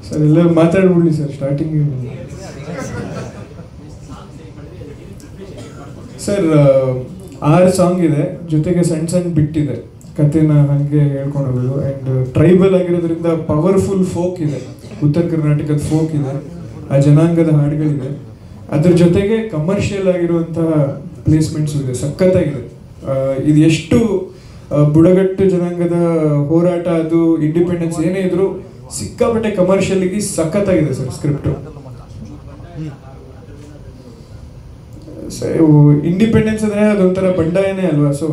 Sir ಎಲ್ಲ ಮಾತಾಡ್ಬಿಡ್ಲಿ sir starting. Sir 6 song ಇದೆ, ಜೊತೆಗೆ ಸಣ್ಣ ಸಣ್ಣ ಬಿಟ್ಟಿದೆ, ಕಥೆನ ಹಾಗೆ ಹೇಳ್ಕೊಂಡು ಹೋಗೋದು. ಆ್ಯಂಡ್ ಟ್ರೈಬಲ್ ಆಗಿರೋದ್ರಿಂದ ಪವರ್ಫುಲ್ ಫೋಕ್ ಇದೆ, ಉತ್ತರ ಕರ್ನಾಟಕದ ಫೋಕ್ ಇದೆ, ಆ ಜನಾಂಗದ ಹಾಡುಗಳಿದೆ. ಅದ್ರ ಜೊತೆಗೆ ಕಮರ್ಷಿಯಲ್ ಆಗಿರುವಂತಹ ಪ್ಲೇಸ್ಮೆಂಟ್ಸು ಇದೆ, ಸಖತ್ತಾಗಿದೆ. ಇದು ಎಷ್ಟು ಬುಡಗಟ್ಟು ಜನಾಂಗದ ಹೋರಾಟ, ಅದು ಇಂಡಿಪೆಂಡೆನ್ಸ್ ಏನೇ ಇದ್ರು ಸಿಕ್ಕಾಪಟ್ಟೆ ಕಮರ್ಷಿಯಲ್ಗೆ ಸಖತ್ತಾಗಿದೆ ಸರ್ ಸ್ಕ್ರಿಪ್ಟು. ಇಂಡಿಪೆಂಡೆನ್ಸ್ ಅಂದರೆ ಅದೊಂಥರ ಬಂಡಾಯನೇ ಅಲ್ವಾ, ಸೊ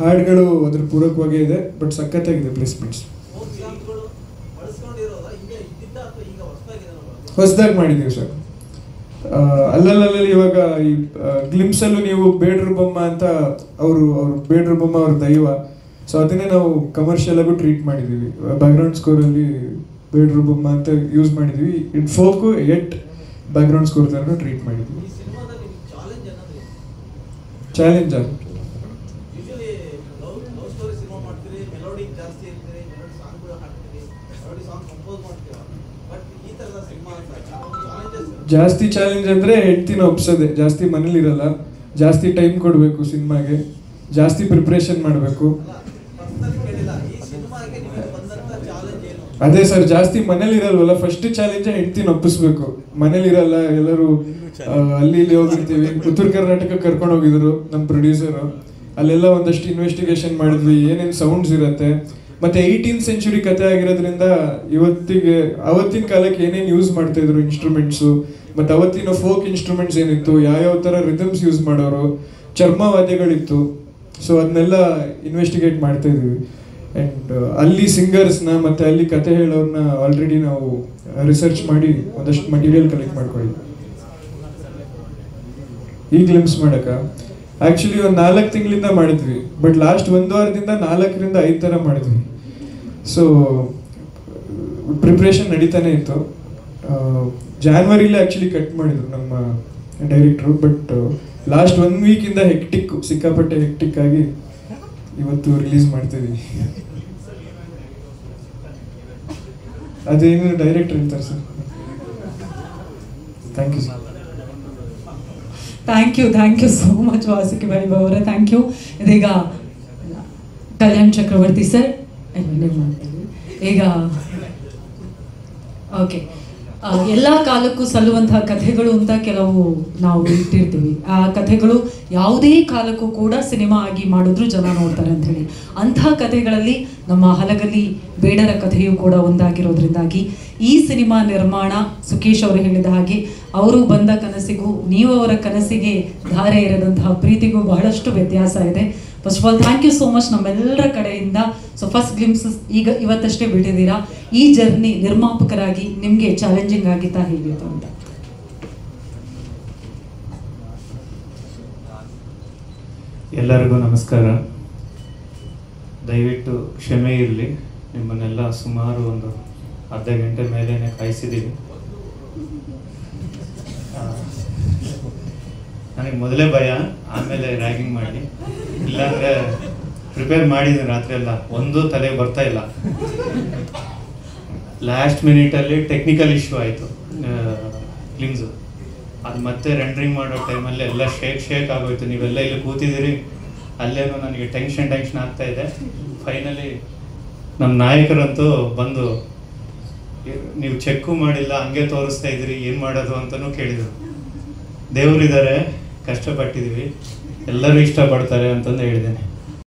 ಹಾಡುಗಳು ಅದ್ರ ಪೂರಕವಾಗೇ ಇದೆ, ಬಟ್ ಸಖತ್ತಾಗಿದೆ ಪ್ಲೇಸ್ಮೆಂಟ್ಸ್. ಹೊಸದಾಗಿ ಮಾಡಿದ್ದೀವಿ ಸರ್. ಅಲ್ಲಲ್ಲಿ ಇವಾಗ ಈ ಗ್ಲಿಮ್ಸಲ್ಲೂ ನೀವು ಬೇಡ್ರು ಬೊಮ್ಮ ಅಂತ ಅವರು ಬೇಡ್ರು ಬೊಮ್ಮ ಅವ್ರ ದೈವ, ಸೊ ಅದನ್ನೇ ನಾವು ಕಮರ್ಷಿಯಲ್ ಆಗು ಟ್ರೀಟ್ ಮಾಡಿದ್ದೀವಿ. ಬ್ಯಾಕ್ಗ್ರೌಂಡ್ ಸ್ಕೋರಲ್ಲಿ ಬೇಡ್ರು ಬೊಮ್ಮ ಅಂತ ಯೂಸ್ ಮಾಡಿದ್ದೀವಿ. It folk at background score ಥರ ಟ್ರೀಟ್ ಮಾಡಿದ್ದೀವಿ. ಚಾಲೆಂಜ್ ಜಾಸ್ತಿ ಚಾಲೆಂಜ್ ಅಂದರೆ ಹೆಂಡ್ತಿನ ಒಪ್ಸೋದೆ. ಜಾಸ್ತಿ ಮನೇಲಿರಲ್ಲ, ಜಾಸ್ತಿ ಟೈಮ್ ಕೊಡಬೇಕು ಸಿನಿಮಾಗೆ, ಜಾಸ್ತಿ ಪ್ರಿಪ್ರೇಷನ್ ಮಾಡಬೇಕು. ಅದೇ ಸರ್, ಜಾಸ್ತಿ ಮನೇಲಿರಲ್ವಲ್ಲ, ಫಸ್ಟ್ ಚಾಲೆಂಜ್ ಹೆಂಡ್ತಿನ ಒಪ್ಪಿಸ್ಬೇಕು. ಮನೇಲಿರಲ್ಲ, ಎಲ್ಲರೂ ಅಲ್ಲಿ ಇಲ್ಲಿ ಹೋಗಿರ್ತೀವಿ. ಉತ್ತರ ಕರ್ನಾಟಕ ಕರ್ಕೊಂಡು ಹೋಗಿದ್ರು ನಮ್ಮ ಪ್ರೊಡ್ಯೂಸರು, ಅಲ್ಲೆಲ್ಲ ಒಂದಷ್ಟು ಇನ್ವೆಸ್ಟಿಗೇಷನ್ ಮಾಡಿದ್ವಿ, ಏನೇನು ಸೌಂಡ್ಸ್ ಇರುತ್ತೆ. ಮತ್ತು 18th ಸೆಂಚುರಿ ಕತೆ ಆಗಿರೋದ್ರಿಂದ ಅವತ್ತಿನ ಕಾಲಕ್ಕೆ ಏನೇನು ಯೂಸ್ ಮಾಡ್ತಾ ಇದ್ರು ಇನ್ಸ್ಟ್ರೂಮೆಂಟ್ಸು, ಮತ್ತು ಅವತ್ತಿನ ಫೋಕ್ ಇನ್ಸ್ಟ್ರೂಮೆಂಟ್ಸ್ ಏನಿತ್ತು, ಯಾವ್ಯಾವ ಥರ ರಿದಮ್ಸ್ ಯೂಸ್ ಮಾಡೋರು, ಚರ್ಮವಾದ್ಯಗಳಿತ್ತು. ಸೊ ಅದನ್ನೆಲ್ಲ ಇನ್ವೆಸ್ಟಿಗೇಟ್ ಮಾಡ್ತಾ ಇದ್ವಿ. ಆ್ಯಂಡ್ ಅಲ್ಲಿ ಸಿಂಗರ್ಸ್ನ ಮತ್ತು ಅಲ್ಲಿ ಕತೆ ಹೇಳೋರನ್ನ ಆಲ್ರೆಡಿ ನಾವು ರಿಸರ್ಚ್ ಮಾಡಿ ಒಂದಷ್ಟು ಮಟೀರಿಯಲ್ ಕಲೆಕ್ಟ್ ಮಾಡ್ಕೊಂಡಿದ್ವಿ. ಈಗ ಗ್ಲಿಮ್ಸ್ ಮಾಡೋಕ್ಕೆ ಆ್ಯಕ್ಚುಲಿ ಒಂದು 4 ತಿಂಗಳಿಂದ ಮಾಡಿದ್ವಿ, ಬಟ್ ಲಾಸ್ಟ್ 1 ವಾರದಿಂದ 4ರಿಂದ 5 ಥರ ಮಾಡಿದ್ವಿ. ಸೊ ಪ್ರಿಪ್ರೇಷನ್ ನಡೀತಾನೆ ಇತ್ತು. ಜಾನ್ವರಿಲೇ ಆ್ಯಕ್ಚುಲಿ ಕಟ್ ಮಾಡಿದ್ರು ನಮ್ಮ ಡೈರೆಕ್ಟ್ರು, ಬಟ್ ಲಾಸ್ಟ್ 1 ವೀಕಿಂದ ಸಿಕ್ಕಾಪಟ್ಟೆ ಹೆಕ್ಟಿಕ್ ಆಗಿ ಇವತ್ತು ರಿಲೀಸ್ ಮಾಡ್ತಿದ್ವಿ. ಅದೇನು ಡೈರೆಕ್ಟರ್ ಇರ್ತಾರೆ sir. Thank you sir. Thank you so much Vasuki Vaibhav ಅವರೇ, ಥ್ಯಾಂಕ್ ಯು. ಇದೀಗ ಕಲ್ಯಾಣ್ ಚಕ್ರವರ್ತಿ ಸರ್ ಈಗ ಓಕೆ, ಎಲ್ಲ ಕಾಲಕ್ಕೂ ಸಲ್ಲುವಂತಹ ಕಥೆಗಳು ಅಂತ ಕೆಲವು ನಾವು ಇಟ್ಟಿರ್ತೀವಿ. ಆ ಕಥೆಗಳು ಯಾವುದೇ ಕಾಲಕ್ಕೂ ಕೂಡ ಸಿನಿಮಾ ಆಗಿ ಮಾಡಿದ್ರು ಜನ ನೋಡ್ತಾರೆ ಅಂತ ಹೇಳಿ. ಅಂಥ ಕಥೆಗಳಲ್ಲಿ ನಮ್ಮ ಹಲಗಲಿ ಬೇಡರ ಕಥೆಯೂ ಕೂಡ ಒಂದಾಗಿರೋದ್ರಿಂದಾಗಿ ಈ ಸಿನಿಮಾ ನಿರ್ಮಾಣ ಸುಕೇಶ್ ಅವರು ಹೇಳಿದ ಹಾಗೆ ಅವರು ಬಂದ ಕನಸಿಗೂ ನೀವು ಅವರ ಕನಸಿಗೆ ಧಾರೆ ಇರದಂತಹ ಪ್ರೀತಿಗೂ ಬಹಳಷ್ಟು ವ್ಯತ್ಯಾಸ ಇದೆ. First of all thank you so much ನಮ್ಮೆಲ್ಲರ ಕಡೆಯಿಂದ. ಸೊ ಫಸ್ಟ್ ಗ್ಲಿಮ್ಸ್ ಇವತ್ತಷ್ಟೇ ಬಿಟ್ಟಿದ್ದೀರಾ. ಈ ಜರ್ನಿ ನಿರ್ಮಾಪಕರಾಗಿ ನಿಮಗೆ ಚಾಲೆಂಜಿಂಗ್ ಆಗಿತ್ತಾ, ಹೇಗಿತ್ತು ಅಂತ? ಎಲ್ಲರಿಗೂ ನಮಸ್ಕಾರ. ದಯವಿಟ್ಟು ಕ್ಷಮೆ ಇರಲಿ, ನಿಮ್ಮನ್ನೆಲ್ಲ ಸುಮಾರು ಒಂದು ಅರ್ಧ ಗಂಟೆ ಮೇಲೇನೆ ಕಾಯಿಸಿದ್ದೀವಿ. ನನಗೆ ಮೊದಲೇ ಭಯ, ಆಮೇಲೆ ರ್ಯಾಗಿಂಗ್ ಮಾಡಿ, ಇಲ್ಲಾಂದರೆ ಪ್ರಿಪೇರ್ ಮಾಡಿದ್ದೀನಿ ರಾತ್ರಿ ಎಲ್ಲ, ಒಂದೂ ತಲೆಗೆ ಬರ್ತಾ ಇಲ್ಲ. ಲಾಸ್ಟ್ ಮಿನಿಟಲ್ಲಿ ಟೆಕ್ನಿಕಲ್ ಇಶ್ಯೂ ಆಯಿತು ಫಿಲ್ಮ್ಸು. ಅದು ಮತ್ತೆ ರೆಂಡ್ರಿಂಗ್ ಮಾಡೋ ಟೈಮಲ್ಲಿ ಎಲ್ಲ ಶೇಕ್ ಆಗೋಯ್ತು. ನೀವೆಲ್ಲ ಇಲ್ಲಿ ಕೂತಿದ್ದೀರಿ, ಅಲ್ಲೇನೋ ನನಗೆ ಟೆನ್ಷನ್ ಆಗ್ತಾ ಇದೆ. ಫೈನಲಿ ನಮ್ಮ ನಾಯಕರಂತೂ ಬಂದು ನೀವು ಚೆಕ್ಕು ಮಾಡಿಲ್ಲ, ಹಂಗೆ ತೋರಿಸ್ತಾ ಇದ್ದೀರಿ, ಏನು ಮಾಡೋದು ಅಂತಲೂ ಕೇಳಿದರು. ದೇವರಿದ್ದಾರೆ, ಕಷ್ಟಪಟ್ಟಿದ್ದೀವಿ, ಎಲ್ಲರೂ ಇಷ್ಟಪಡ್ತಾರೆ ಅಂತಂದು ಹೇಳಿದ್ದೇನೆ.